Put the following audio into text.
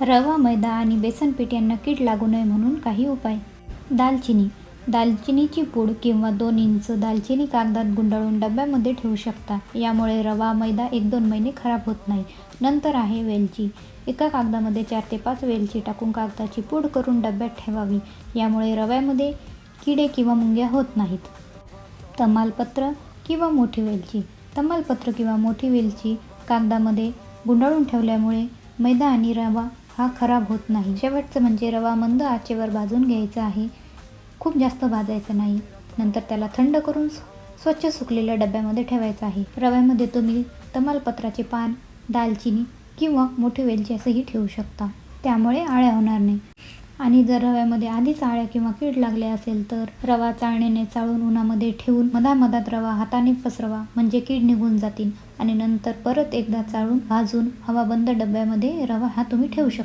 रवा, मैदा आणि बेसन पीठ यांना कीड लागू नये म्हणून काही उपाय. दालचिनी. दालचिनीची पूड किंवा 2 इंच दालचिनी कागदात गुंडाळून डब्यामध्ये ठेवू शकता. यामुळे रवा, मैदा 1-2 महिने खराब होत नाही. नंतर आहे वेलची. एका कागदामध्ये 4 ते 5 वेलची टाकून कागदाची पूड करून डब्यात ठेवावी. यामुळे रव्यामध्ये किडे किंवा मुंग्या होत नाहीत. तमालपत्र किंवा मोठी वेलची. तमालपत्र किंवा मोठी वेलची कागदामध्ये गुंडाळून ठेवल्यामुळे मैदा आणि रवा हा खराब होत नाही. शेवटचं म्हणजे रवा मंद आचेवर भाजून घ्यायचा आहे. खूप जास्त भाजायचं नाही. नंतर त्याला थंड करून स्वच्छ सुकलेल्या डब्यामध्ये ठेवायचं आहे. रव्यामध्ये तुम्ही तमालपत्राचे पान, दालचिनी किंवा मोठी वेलची असंही ठेवू शकता. त्यामुळे आळ्या होणार नाही. आणि जर रव्यामध्ये आधीच आळ्या किंवा कीड लागले असेल तर रवा चाळणीने चाळून उन्हामध्ये ठेवून मधामधात रवा हाताने पसरवा, म्हणजे कीड निघून जातील. आणि नंतर परत एकदा चाळून भाजून हवाबंद डब्यामध्ये रवा हा तुम्ही ठेवू शकता.